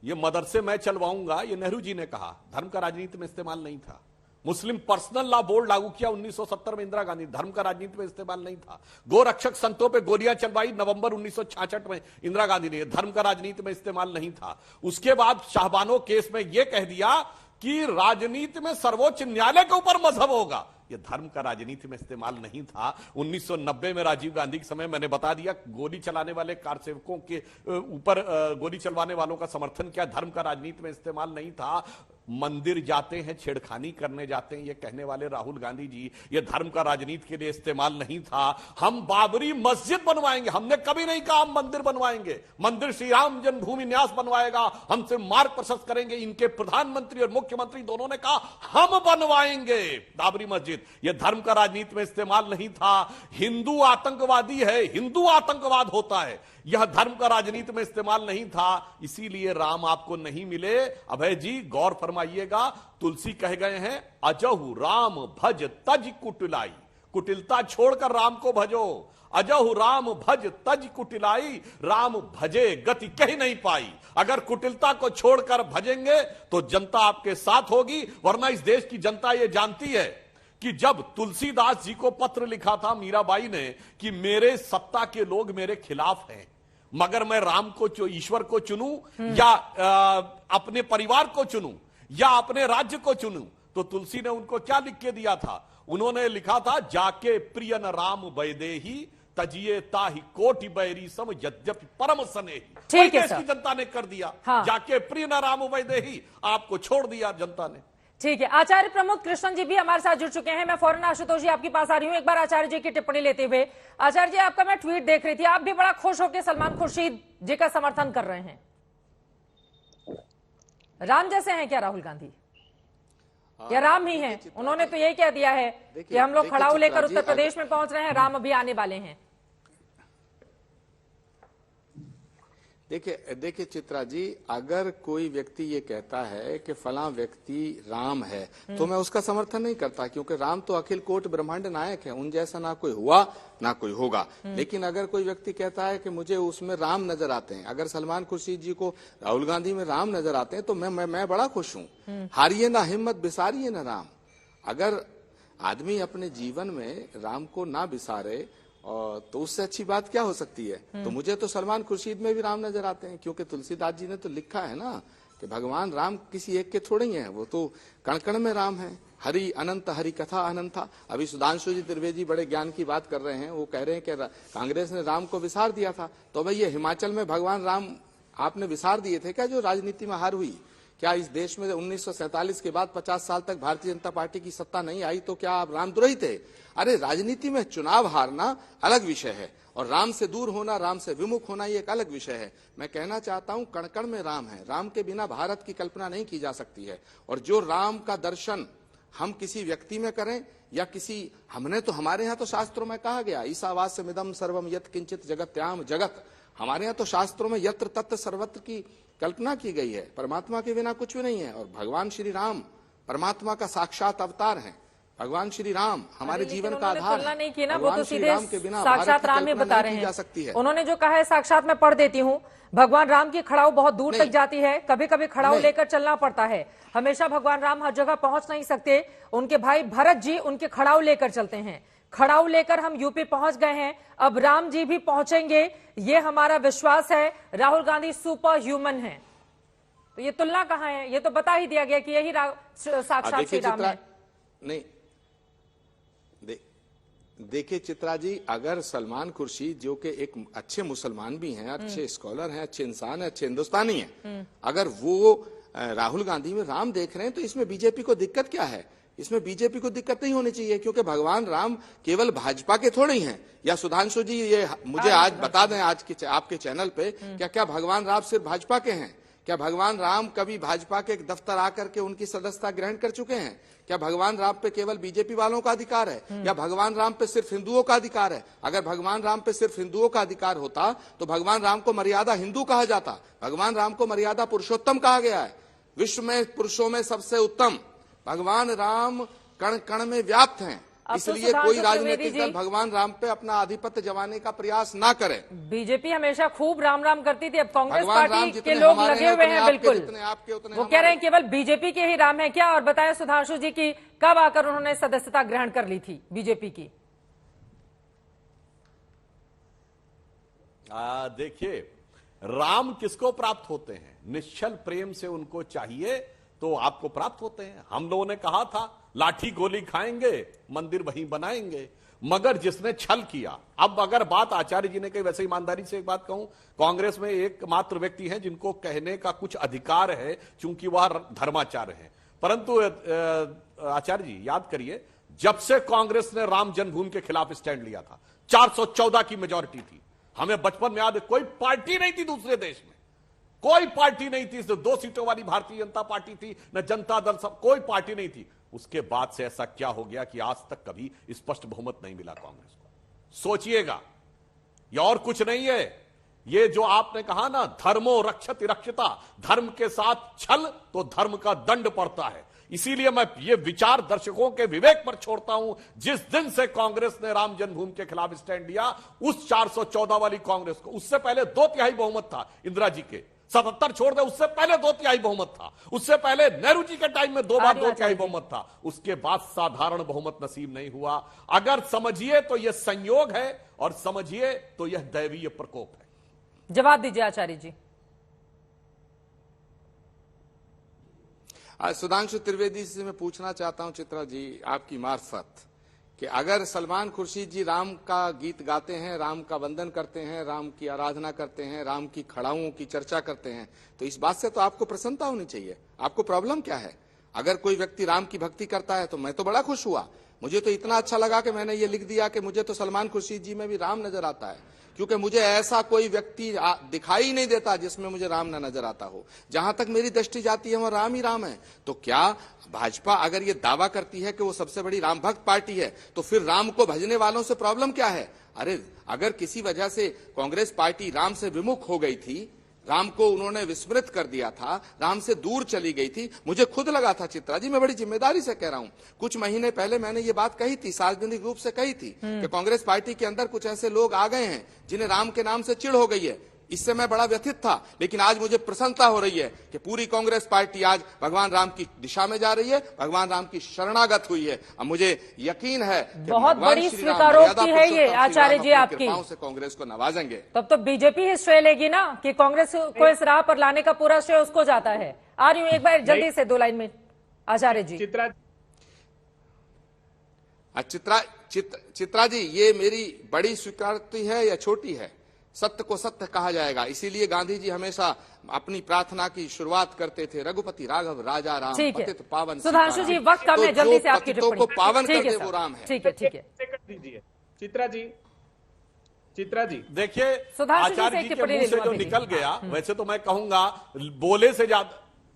ये मदरसे मैं चलवाऊंगा, ये नेहरू जी ने कहा, धर्म का राजनीति में इस्तेमाल नहीं था। मुस्लिम पर्सनल लॉ बोर्ड लागू किया 1970 में इंदिरा गांधी, धर्म का राजनीति में इस्तेमाल नहीं था। गोरक्षक संतों पे गोलियां चलवाई नवंबर 1966 में इंदिरा गांधी ने, धर्म का राजनीति में इस्तेमाल नहीं था। उसके बाद शाहबानो केस में यह कह दिया कि राजनीति में सर्वोच्च न्यायालय के ऊपर मजहब होगा, यह धर्म का राजनीति में इस्तेमाल नहीं था। 1990 में राजीव गांधी के समय मैंने बता दिया, गोली चलाने वाले कार सेवकों के ऊपर गोली चलवाने वालों का समर्थन किया, धर्म का राजनीति में इस्तेमाल नहीं था। मंदिर जाते हैं, छेड़खानी करने जाते हैं, ये कहने वाले राहुल गांधी जी, ये धर्म का राजनीति के लिए इस्तेमाल नहीं था। हम बाबरी मस्जिद बनवाएंगे, हमने कभी नहीं कहा हम मंदिर बनवाएंगे। मंदिर श्री राम जन्मभूमि न्यास बनवाएगा, हमसे मार्ग प्रशस्त करेंगे। इनके प्रधानमंत्री और मुख्यमंत्री दोनों ने कहा हम बनवाएंगे बाबरी मस्जिद। यह धर्म का राजनीति में इस्तेमाल नहीं था। हिंदू आतंकवादी है, हिंदू आतंकवाद होता है, यह धर्म का राजनीति में इस्तेमाल नहीं था। इसीलिए राम आपको नहीं मिले। अभय जी गौर फरमाइएगा, तुलसी कह गए हैं अजहु राम भज तज कुटिलाई, कुटिलता छोड़कर राम को भजो। अजहु राम भज तज कुटिलाई, राम भजे गति कहीं नहीं पाई। अगर कुटिलता को छोड़कर भजेंगे तो जनता आपके साथ होगी, वरना इस देश की जनता यह जानती है कि जब तुलसीदास जी को पत्र लिखा था मीराबाई ने कि मेरे सत्ता के लोग मेरे खिलाफ हैं, मगर मैं राम को ईश्वर को चुनूं या अपने परिवार को चुनूं या अपने राज्य को चुनूं, तो तुलसी ने उनको क्या लिख के दिया था? उन्होंने लिखा था जाके प्रियन राम वैदेही तजिए ताहि कोटि बैरी सम यद्यपि परम स्नेही। ठीक है, देश की जनता ने कर दिया। हाँ। जाके प्रियन राम वैदेही, आपको छोड़ दिया जनता ने। ठीक है, आचार्य प्रमोद कृष्णन जी भी हमारे साथ जुड़ चुके हैं। मैं फौरन आशुतोष जी आपके पास आ रही हूं, एक बार आचार्य जी की टिप्पणी लेते हुए। आचार्य जी, आपका मैं ट्वीट देख रही थी, आप भी बड़ा खुश होकर सलमान खुर्शीद जी का समर्थन कर रहे हैं। राम जैसे हैं क्या राहुल गांधी, या राम ही हैं? उन्होंने तो यही कह दिया है कि हम लोग खड़ाऊ लेकर उत्तर प्रदेश में पहुंच रहे हैं, राम अभी आने वाले हैं। देखिए चित्रा जी, अगर कोई व्यक्ति ये कहता है कि फलां व्यक्ति राम है तो मैं उसका समर्थन नहीं करता, क्योंकि राम तो अखिल कोटि ब्रह्मांड नायक है, उन जैसा ना कोई हुआ ना कोई होगा। लेकिन अगर कोई व्यक्ति कहता है कि मुझे उसमें राम नजर आते हैं, अगर सलमान खुर्शीद जी को राहुल गांधी में राम नजर आते हैं तो मैं बड़ा खुश हूं। हारिए ना हिम्मत, बिसारिए ना राम। अगर आदमी अपने जीवन में राम को ना बिसारे तो उससे अच्छी बात क्या हो सकती है। तो मुझे तो सलमान खुर्शीद में भी राम नजर आते हैं, क्योंकि तुलसीदास जी ने तो लिखा है ना कि भगवान राम किसी एक के थोड़े ही हैं, वो तो कण कण में राम है। हरि अनंत, हरि कथा अनंत था। अभी सुधांशु जी त्रिवेदी बड़े ज्ञान की बात कर रहे हैं, वो कह रहे हैं कि कांग्रेस ने राम को विसार दिया था। तो भाई ये हिमाचल में भगवान राम आपने विसार दिए थे क्या, जो राजनीति में हार हुई? क्या इस देश में 1947 के बाद 50 साल तक भारतीय जनता पार्टी की सत्ता नहीं आई तो क्या आप रामद्रोही थे? अरे राजनीति में चुनाव हारना अलग विषय है और राम से दूर होना, राम से विमुख होना ये एक अलग विषय है। मैं कहना चाहता हूं कण कण में राम है। राम के बिना भारत की कल्पना नहीं की जा सकती है। और जो राम का दर्शन हम किसी व्यक्ति में करें या किसी, हमने तो हमारे यहाँ तो शास्त्रों में कहा गया ईशावास्यमिदं सर्वम यत् किंचित जगत्याम जगत। हमारे यहाँ तो शास्त्रों में यत्र तत्र सर्वत्र की कल्पना की गई है। परमात्मा के बिना कुछ भी नहीं है। और भगवान श्री राम परमात्मा का साक्षात अवतार है। भगवान श्री राम हमारे जीवन का आधार है। नहीं की ना, वो तो सीधे साक्षात राम ही बता रहे हैं। उन्होंने जो कहा है साक्षात मैं पढ़ देती हूँ। भगवान राम की खड़ाऊ बहुत दूर तक जाती है, कभी कभी खड़ाऊ लेकर चलना पड़ता है। हमेशा भगवान राम हर जगह पहुंच नहीं सकते। उनके भाई भरत जी उनके खड़ाऊ लेकर चलते हैं। खड़ाऊ लेकर हम यूपी पहुंच गए हैं, अब राम जी भी पहुंचेंगे, ये हमारा विश्वास है। राहुल गांधी सुपर ह्यूमन है। तो ये तुलना कहाँ है? ये तो बता ही दिया गया कि यही साक्षात श्री राम है। नहीं देखिए चित्रा जी, अगर सलमान खुर्शीद जो कि एक अच्छे मुसलमान भी हैं, अच्छे स्कॉलर हैं, अच्छे इंसान हैं, अच्छे हिंदुस्तानी हैं, अगर वो राहुल गांधी में राम देख रहे हैं तो इसमें बीजेपी को दिक्कत क्या है? इसमें बीजेपी को दिक्कत नहीं होनी चाहिए, क्योंकि भगवान राम केवल भाजपा के थोड़े ही हैं। या सुधांशु जी ये मुझे आज बता दें, आज के आपके चैनल पे, क्या भगवान राम सिर्फ भाजपा के हैं? क्या भगवान राम कभी भाजपा के एक दफ्तर आकर के उनकी सदस्यता ग्रहण कर चुके हैं? क्या भगवान राम पे केवल बीजेपी वालों का अधिकार है या भगवान राम पे सिर्फ हिंदुओं का अधिकार है? अगर भगवान राम पे सिर्फ हिंदुओं का अधिकार होता तो भगवान राम को मर्यादा हिंदू कहा जाता। भगवान राम को मर्यादा पुरुषोत्तम कहा गया है। विश्व में पुरुषों में सबसे उत्तम भगवान राम कण कण में व्याप्त हैं। इसलिए कोई राजनीतिक दल भगवान राम पे अपना आधिपत्य जमाने का प्रयास ना करे। बीजेपी हमेशा खूब राम राम करती थी, अब कांग्रेस पार्टी के लोग लगे हुए हैं। बिल्कुल वो कह रहे हैं केवल बीजेपी के ही राम है क्या? और बताया सुधांशु जी की कब आकर उन्होंने सदस्यता ग्रहण कर ली थी बीजेपी की? देखिए, राम किसको प्राप्त होते हैं? निश्चल प्रेम से उनको चाहिए तो आपको प्राप्त होते हैं। हम लोगों ने कहा था लाठी गोली खाएंगे, मंदिर वहीं बनाएंगे, मगर जिसने छल किया। अब अगर बात आचार्य जी ने कही, वैसे ईमानदारी से एक बात कहूं, कांग्रेस में एकमात्र व्यक्ति हैं जिनको कहने का कुछ अधिकार है, क्योंकि वह धर्माचार्य हैं। परंतु आचार्य जी याद करिए, जब से कांग्रेस ने राम जन्मभूमि के खिलाफ स्टैंड लिया था, 414 की मेजोरिटी थी। हमें बचपन में याद है, कोई पार्टी नहीं थी दूसरे देश में, कोई पार्टी नहीं थी। 2 सीटों वाली भारतीय जनता पार्टी थी, न जनता दल, सब कोई पार्टी नहीं थी। उसके बाद से ऐसा क्या हो गया कि आज तक कभी स्पष्ट बहुमत नहीं मिला कांग्रेस को? सोचिएगा, यह और कुछ नहीं है। ये जो आपने कहा ना, धर्मो रक्षति रक्षिता, धर्म के साथ छल तो धर्म का दंड पड़ता है। इसीलिए मैं ये विचार दर्शकों के विवेक पर छोड़ता हूं। जिस दिन से कांग्रेस ने राम जन्मभूमि के खिलाफ स्टैंड लिया, उस 414 वाली कांग्रेस को, उससे पहले 2/3 बहुमत था इंदिरा जी के, 77 छोड़ दे, उससे पहले 2/3 बहुमत था। उससे पहले नेहरू जी के टाइम में 2 बार 2/3 बहुमत था। उसके बाद साधारण बहुमत नसीब नहीं हुआ। अगर समझिए तो यह संयोग है और समझिए तो यह दैवीय प्रकोप है। जवाब दीजिए आचार्य जी। सुधांशु त्रिवेदी से मैं पूछना चाहता हूं चित्रा जी आपकी मार्फत, कि अगर सलमान खुर्शीद जी राम का गीत गाते हैं, राम का वंदन करते हैं, राम की आराधना करते हैं, राम की खड़ाओं की चर्चा करते हैं, तो इस बात से तो आपको प्रसन्नता होनी चाहिए। आपको प्रॉब्लम क्या है? अगर कोई व्यक्ति राम की भक्ति करता है तो मैं तो बड़ा खुश हुआ। मुझे तो इतना अच्छा लगा कि मैंने ये लिख दिया कि मुझे तो सलमान खुर्शीद जी में भी राम नजर आता है, क्योंकि मुझे ऐसा कोई व्यक्ति दिखाई नहीं देता जिसमें मुझे राम न नजर आता हो। जहां तक मेरी दृष्टि जाती है वहां राम ही राम है। तो क्या भाजपा अगर ये दावा करती है कि वो सबसे बड़ी राम भक्त पार्टी है, तो फिर राम को भजने वालों से प्रॉब्लम क्या है? अरे अगर किसी वजह से कांग्रेस पार्टी राम से विमुख हो गई थी, राम को उन्होंने विस्मृत कर दिया था, राम से दूर चली गई थी। मुझे खुद लगा था, चित्रा जी, मैं बड़ी जिम्मेदारी से कह रहा हूं, कुछ महीने पहले मैंने ये बात कही थी, सार्वजनिक रूप से कही थी कि कांग्रेस पार्टी के अंदर कुछ ऐसे लोग आ गए हैं जिन्हें राम के नाम से चिढ़ हो गई है। इससे मैं बड़ा व्यथित था, लेकिन आज मुझे प्रसन्नता हो रही है कि पूरी कांग्रेस पार्टी आज भगवान राम की दिशा में जा रही है, भगवान राम की शरणागत हुई है। अब मुझे यकीन है कि बहुत बड़ी स्वीकारोक्ति है ये आचार्य जी आपकी, से कांग्रेस को नवाजेंगे। तब तो बीजेपी ही श्रेय लेगी ना कि कांग्रेस को इस राह पर लाने का पूरा श्रेय उसको जाता है। आ रही हूं एक बार जल्दी से 2 लाइन में आचार्य जी। चित्रा जी, ये मेरी बड़ी स्वीकारोक्ति है या छोटी है? सत्य को सत्य कहा जाएगा, इसीलिए गांधी जी हमेशा अपनी प्रार्थना की शुरुआत करते थे, रघुपति राघव राजा राम पतित पावन। सुधांशु जी, वक्त कम है, जल्दी से आपकी टिप्पणी को पावन कर दे वो राम है। ठीक है, ठीक है, दीजिए चित्रा जी। देखिए, आचार्य जी के मुंह से जो निकल गया, वैसे तो मैं कहूंगा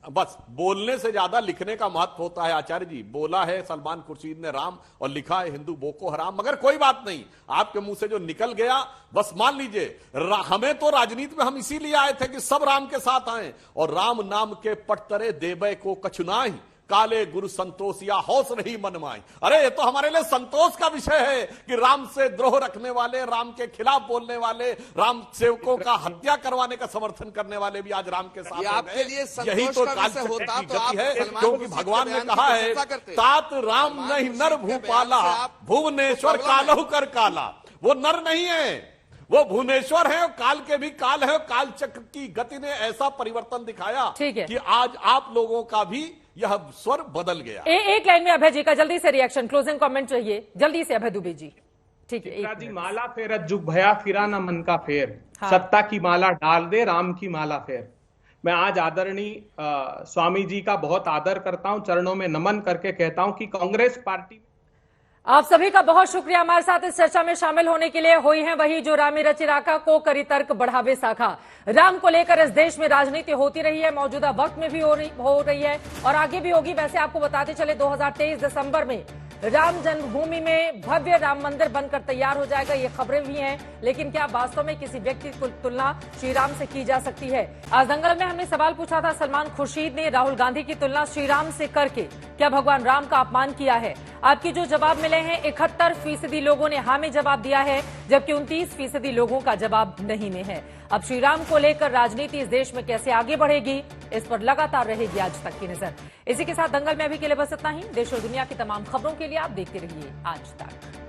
बोलने से ज्यादा लिखने का महत्व होता है। आचार्य जी, बोला है सलमान खुर्शीद ने राम और लिखा है हिंदू बोको हराम, मगर कोई बात नहीं, आपके मुंह से जो निकल गया बस मान लीजिए। हमें तो राजनीति में हम इसीलिए आए थे कि सब राम के साथ आए, और राम नाम के पटतरे देवे को कछुनाई, काले गुरु संतोष या हौस रही मनमाई। अरे ये तो हमारे लिए संतोष का विषय है कि राम से द्रोह रखने वाले, राम के खिलाफ बोलने वाले, राम सेवकों का हत्या करवाने का समर्थन करने वाले भी आज राम के साथ आपके लिए यही तो कालचक्र की गति है, क्योंकि भगवान ने कहा है, तात राम नहीं नर भूपाला, भुवनेश्वर कालहु कर काला। वो नर नहीं है, वो भुवनेश्वर है, और काल के भी काल है। काल चक्र की गति ने ऐसा परिवर्तन दिखाया कि आज आप लोगों का भी यह स्वर बदल गया। एक लाइन में अभय जी का जल्दी से रिएक्शन, क्लोजिंग कमेंट चाहिए जल्दी से अभय दुबे जी। ठीक है जी। माला फेरत जुग भया, फिरा न मन का फेर, सत्ता की माला डाल दे, राम की माला फेर। मैं आज आदरणीय स्वामी जी का बहुत आदर करता हूं, चरणों में नमन करके कहता हूं कि कांग्रेस पार्टी। आप सभी का बहुत शुक्रिया हमारे साथ इस चर्चा में शामिल होने के लिए। हुई हैं वही जो रामी रचि राखा को करी तर्क बढ़ावे शाखा। राम को लेकर इस देश में राजनीति होती रही है, मौजूदा वक्त में भी हो रही है और आगे भी होगी। वैसे आपको बताते चले 2023 दिसंबर में राम जन्मभूमि में भव्य राम मंदिर बनकर तैयार हो जाएगा, ये खबरें भी हैं। लेकिन क्या वास्तव में किसी व्यक्ति की तुलना श्री राम से की जा सकती है? आज दंगल में हमने सवाल पूछा था, सलमान खुर्शीद ने राहुल गांधी की तुलना श्री राम से करके क्या भगवान राम का अपमान किया है? आपकी जो जवाब मिले हैं 71% लोगों ने हाँ में जवाब दिया है, जबकि 29% लोगों का जवाब नहीं में है। अब श्री राम को लेकर राजनीति इस देश में कैसे आगे बढ़ेगी, इस पर लगातार रहेगी आज तक की नजर। इसी के साथ दंगल में अभी के लिए बस इतना ही। देश और दुनिया की तमाम खबरों के लिए आप देखते रहिए आज तक।